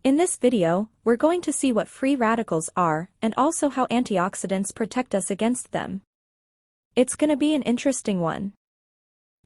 In this video, we're going to see what free radicals are and also how antioxidants protect us against them. It's gonna be an interesting one.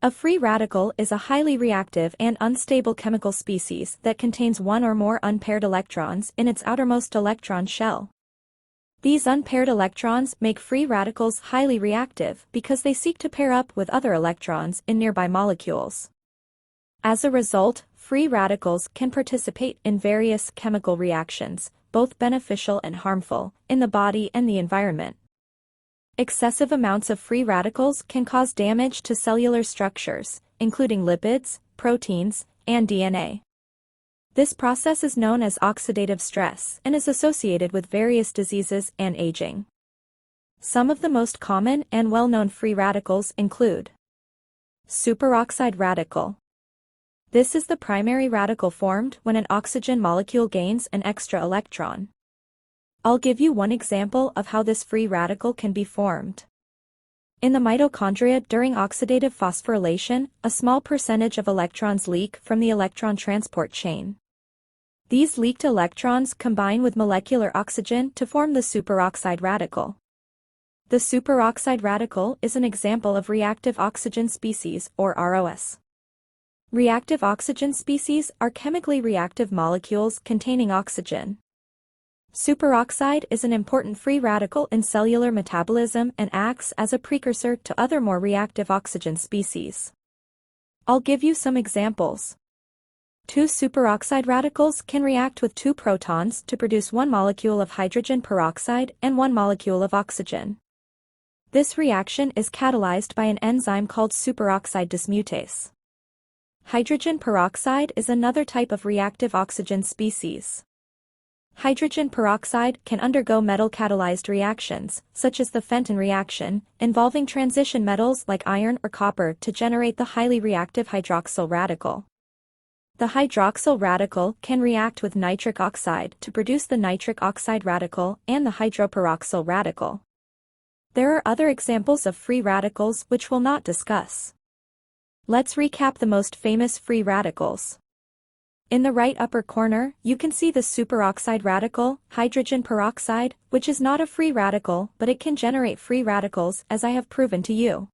A free radical is a highly reactive and unstable chemical species that contains one or more unpaired electrons in its outermost electron shell. These unpaired electrons make free radicals highly reactive because they seek to pair up with other electrons in nearby molecules. As a result, free radicals can participate in various chemical reactions, both beneficial and harmful, in the body and the environment. Excessive amounts of free radicals can cause damage to cellular structures, including lipids, proteins, and DNA. This process is known as oxidative stress and is associated with various diseases and aging. Some of the most common and well-known free radicals include superoxide radical. This is the primary radical formed when an oxygen molecule gains an extra electron. I'll give you one example of how this free radical can be formed. In the mitochondria during oxidative phosphorylation, a small percentage of electrons leak from the electron transport chain. These leaked electrons combine with molecular oxygen to form the superoxide radical. The superoxide radical is an example of reactive oxygen species, or ROS. Reactive oxygen species are chemically reactive molecules containing oxygen. Superoxide is an important free radical in cellular metabolism and acts as a precursor to other more reactive oxygen species. I'll give you some examples. Two superoxide radicals can react with two protons to produce one molecule of hydrogen peroxide and one molecule of oxygen. This reaction is catalyzed by an enzyme called superoxide dismutase. Hydrogen peroxide is another type of reactive oxygen species. Hydrogen peroxide can undergo metal-catalyzed reactions, such as the Fenton reaction, involving transition metals like iron or copper to generate the highly reactive hydroxyl radical. The hydroxyl radical can react with nitric oxide to produce the nitric oxide radical and the hydroperoxyl radical. There are other examples of free radicals which we'll not discuss. Let's recap the most famous free radicals. In the right upper corner, you can see the superoxide radical, hydrogen peroxide, which is not a free radical but it can generate free radicals as I have proven to you.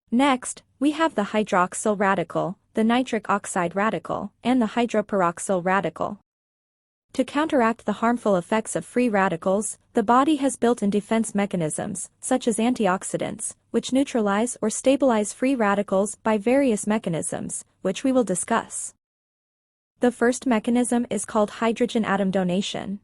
Next, we have the hydroxyl radical, the nitric oxide radical, and the hydroperoxyl radical. To counteract the harmful effects of free radicals, the body has built-in defense mechanisms, such as antioxidants, which neutralize or stabilize free radicals by various mechanisms, which we will discuss. The first mechanism is called hydrogen atom donation.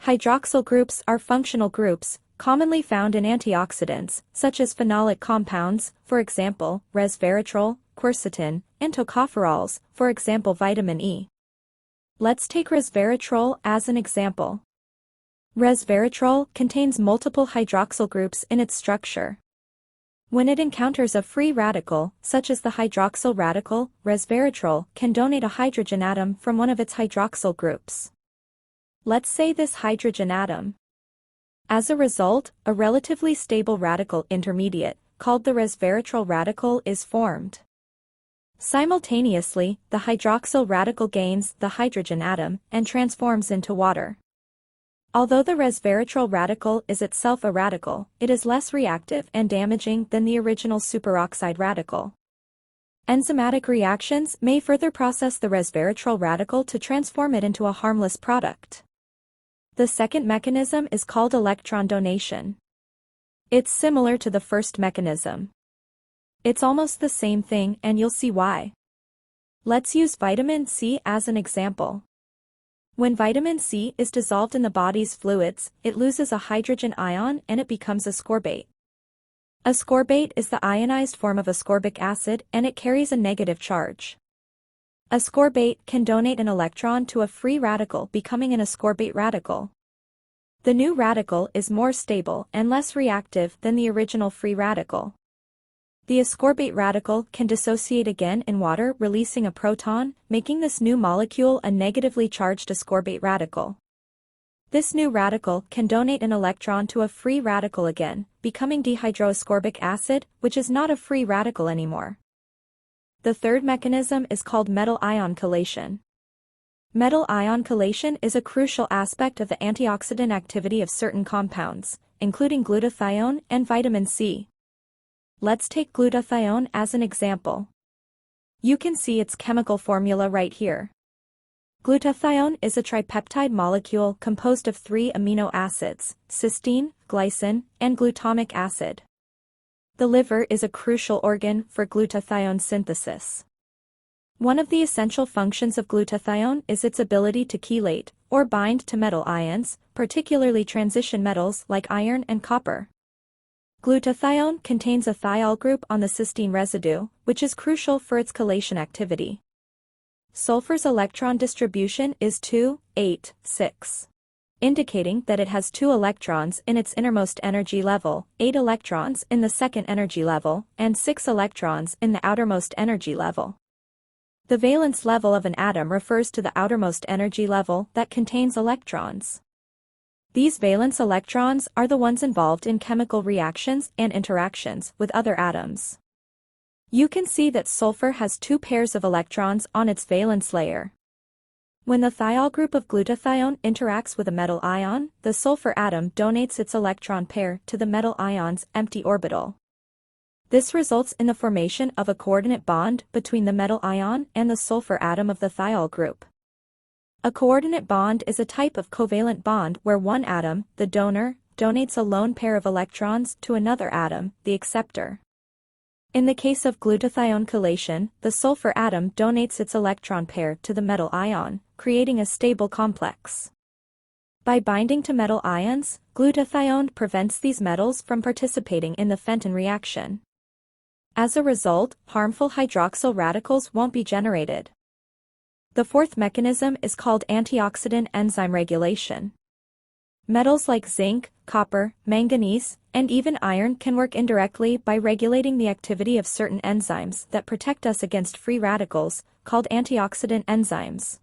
Hydroxyl groups are functional groups, commonly found in antioxidants, such as phenolic compounds, for example, resveratrol, quercetin, and tocopherols, for example vitamin E. Let's take resveratrol as an example. Resveratrol contains multiple hydroxyl groups in its structure. When it encounters a free radical, such as the hydroxyl radical, resveratrol can donate a hydrogen atom from one of its hydroxyl groups. Let's say this hydrogen atom. As a result, a relatively stable radical intermediate, called the resveratrol radical, is formed. Simultaneously, the hydroxyl radical gains the hydrogen atom and transforms into water. Although the resveratrol radical is itself a radical, it is less reactive and damaging than the original superoxide radical. Enzymatic reactions may further process the resveratrol radical to transform it into a harmless product. The second mechanism is called electron donation. It's similar to the first mechanism. It's almost the same thing and you'll see why. Let's use vitamin C as an example. When vitamin C is dissolved in the body's fluids, it loses a hydrogen ion and it becomes ascorbate. Ascorbate is the ionized form of ascorbic acid and it carries a negative charge. Ascorbate can donate an electron to a free radical, becoming an ascorbate radical. The new radical is more stable and less reactive than the original free radical. The ascorbate radical can dissociate again in water, releasing a proton, making this new molecule a negatively charged ascorbate radical. This new radical can donate an electron to a free radical again, becoming dihydroascorbic acid, which is not a free radical anymore. The third mechanism is called metal ion chelation. Metal ion chelation is a crucial aspect of the antioxidant activity of certain compounds, including glutathione and vitamin C. Let's take glutathione as an example. You can see its chemical formula right here. Glutathione is a tripeptide molecule composed of 3 amino acids, cysteine, glycine, and glutamic acid. The liver is a crucial organ for glutathione synthesis. One of the essential functions of glutathione is its ability to chelate, or bind to metal ions, particularly transition metals like iron and copper. Glutathione contains a thiol group on the cysteine residue, which is crucial for its chelation activity. Sulfur's electron distribution is 2, 8, 6, indicating that it has 2 electrons in its innermost energy level, 8 electrons in the second energy level, and 6 electrons in the outermost energy level. The valence level of an atom refers to the outermost energy level that contains electrons. These valence electrons are the ones involved in chemical reactions and interactions with other atoms. You can see that sulfur has 2 pairs of electrons on its valence layer. When the thiol group of glutathione interacts with a metal ion, the sulfur atom donates its electron pair to the metal ion's empty orbital. This results in the formation of a coordinate bond between the metal ion and the sulfur atom of the thiol group. A coordinate bond is a type of covalent bond where one atom, the donor, donates a lone pair of electrons to another atom, the acceptor. In the case of glutathione chelation, the sulfur atom donates its electron pair to the metal ion, creating a stable complex. By binding to metal ions, glutathione prevents these metals from participating in the Fenton reaction. As a result, harmful hydroxyl radicals won't be generated. The fourth mechanism is called antioxidant enzyme regulation. Metals like zinc, copper, manganese, and even iron can work indirectly by regulating the activity of certain enzymes that protect us against free radicals, called antioxidant enzymes.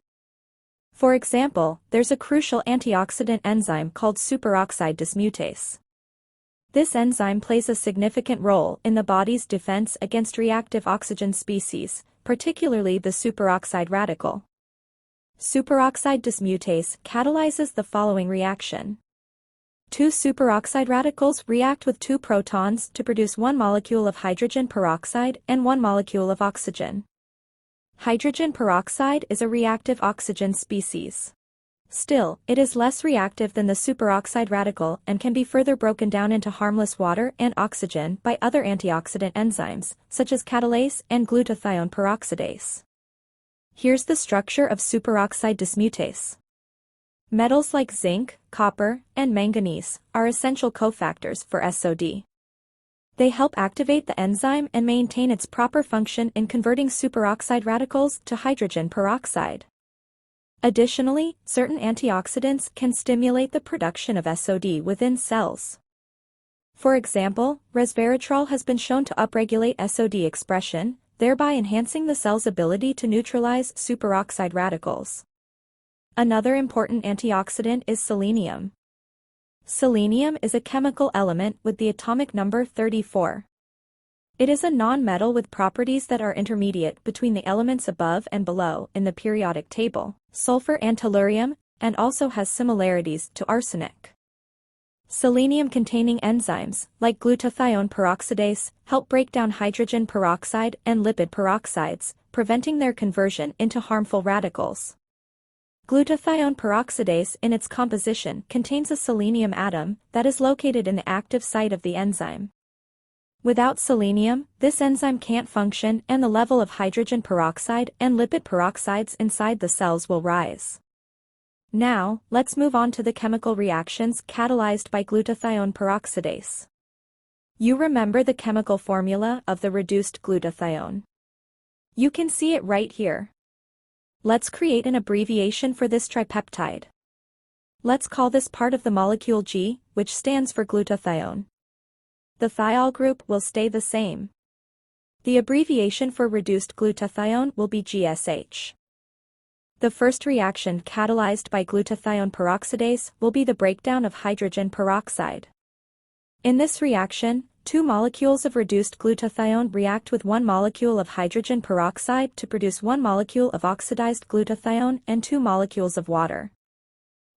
For example, there's a crucial antioxidant enzyme called superoxide dismutase. This enzyme plays a significant role in the body's defense against reactive oxygen species, particularly the superoxide radical. Superoxide dismutase catalyzes the following reaction. 2 superoxide radicals react with 2 protons to produce 1 molecule of hydrogen peroxide and 1 molecule of oxygen. Hydrogen peroxide is a reactive oxygen species. Still, it is less reactive than the superoxide radical and can be further broken down into harmless water and oxygen by other antioxidant enzymes, such as catalase and glutathione peroxidase. Here's the structure of superoxide dismutase. Metals like zinc, copper, and manganese are essential cofactors for SOD. They help activate the enzyme and maintain its proper function in converting superoxide radicals to hydrogen peroxide. Additionally, certain antioxidants can stimulate the production of SOD within cells. For example, resveratrol has been shown to upregulate SOD expression, thereby enhancing the cell's ability to neutralize superoxide radicals. Another important antioxidant is selenium. Selenium is a chemical element with the atomic number 34. It is a non-metal with properties that are intermediate between the elements above and below in the periodic table, sulfur and tellurium, and also has similarities to arsenic. Selenium-containing enzymes, like glutathione peroxidase, help break down hydrogen peroxide and lipid peroxides, preventing their conversion into harmful radicals. Glutathione peroxidase in its composition contains a selenium atom that is located in the active site of the enzyme. Without selenium, this enzyme can't function and the level of hydrogen peroxide and lipid peroxides inside the cells will rise. Now, let's move on to the chemical reactions catalyzed by glutathione peroxidase. You remember the chemical formula of the reduced glutathione. You can see it right here. Let's create an abbreviation for this tripeptide. Let's call this part of the molecule G, which stands for glutathione. The thiol group will stay the same. The abbreviation for reduced glutathione will be GSH. The first reaction catalyzed by glutathione peroxidase will be the breakdown of hydrogen peroxide. In this reaction, 2 molecules of reduced glutathione react with 1 molecule of hydrogen peroxide to produce 1 molecule of oxidized glutathione and 2 molecules of water.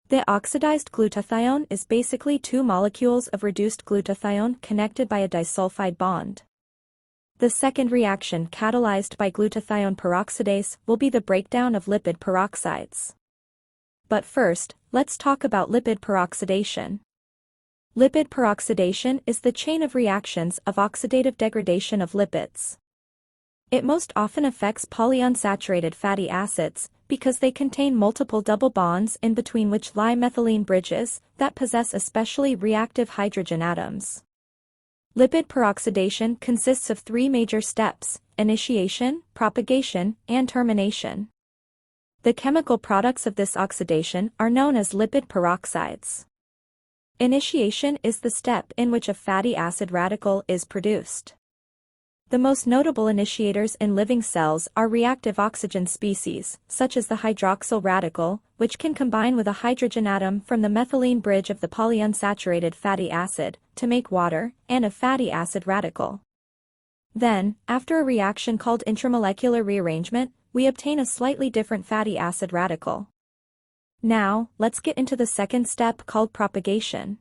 The oxidized glutathione is basically 2 molecules of reduced glutathione connected by a disulfide bond. The second reaction catalyzed by glutathione peroxidase will be the breakdown of lipid peroxides. But first, let's talk about lipid peroxidation. Lipid peroxidation is the chain of reactions of oxidative degradation of lipids. It most often affects polyunsaturated fatty acids because they contain multiple double bonds in between which lie methylene bridges that possess especially reactive hydrogen atoms. Lipid peroxidation consists of 3 major steps: initiation, propagation, and termination. The chemical products of this oxidation are known as lipid peroxides. Initiation is the step in which a fatty acid radical is produced. The most notable initiators in living cells are reactive oxygen species, such as the hydroxyl radical, which can combine with a hydrogen atom from the methylene bridge of the polyunsaturated fatty acid to make water, and a fatty acid radical. Then, after a reaction called intramolecular rearrangement, we obtain a slightly different fatty acid radical. Now, let's get into the second step called propagation.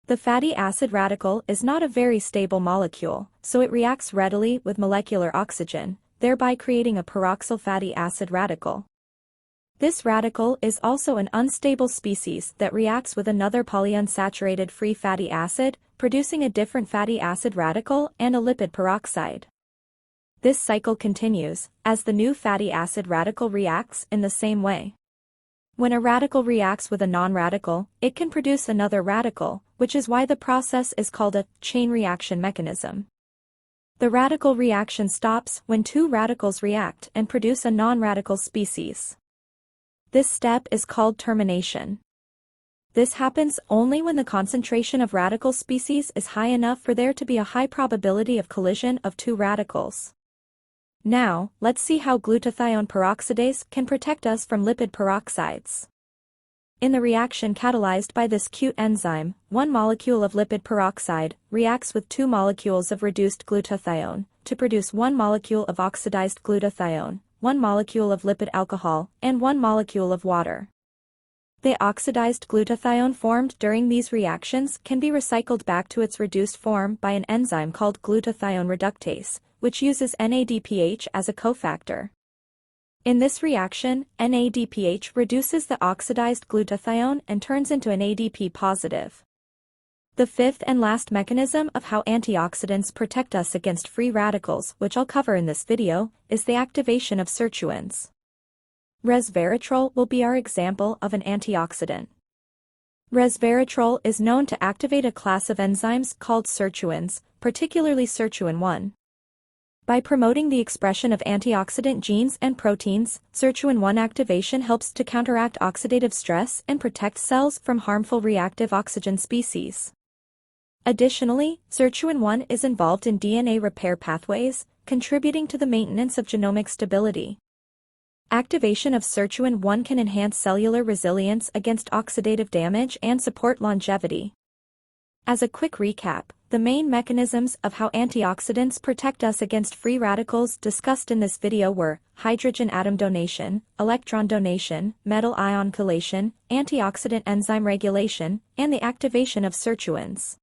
The fatty acid radical is not a very stable molecule, so it reacts readily with molecular oxygen, thereby creating a peroxyl fatty acid radical. This radical is also an unstable species that reacts with another polyunsaturated free fatty acid, producing a different fatty acid radical and a lipid peroxide. This cycle continues, as the new fatty acid radical reacts in the same way. When a radical reacts with a non-radical, it can produce another radical, which is why the process is called a chain reaction mechanism. The radical reaction stops when 2 radicals react and produce a non-radical species. This step is called termination. This happens only when the concentration of radical species is high enough for there to be a high probability of collision of 2 radicals. Now, let's see how glutathione peroxidase can protect us from lipid peroxides. In the reaction catalyzed by this cute enzyme, 1 molecule of lipid peroxide reacts with 2 molecules of reduced glutathione to produce 1 molecule of oxidized glutathione, 1 molecule of lipid alcohol, and 1 molecule of water. The oxidized glutathione formed during these reactions can be recycled back to its reduced form by an enzyme called glutathione reductase, which uses NADPH as a cofactor. In this reaction, NADPH reduces the oxidized glutathione and turns into an ADP positive. The fifth and last mechanism of how antioxidants protect us against free radicals, which I'll cover in this video, is the activation of sirtuins. Resveratrol will be our example of an antioxidant. Resveratrol is known to activate a class of enzymes called sirtuins, particularly sirtuin 1. By promoting the expression of antioxidant genes and proteins, sirtuin 1 activation helps to counteract oxidative stress and protect cells from harmful reactive oxygen species. Additionally, sirtuin 1 is involved in DNA repair pathways, contributing to the maintenance of genomic stability. Activation of sirtuin 1 can enhance cellular resilience against oxidative damage and support longevity. As a quick recap, the main mechanisms of how antioxidants protect us against free radicals discussed in this video were hydrogen atom donation, electron donation, metal ion chelation, antioxidant enzyme regulation, and the activation of sirtuins.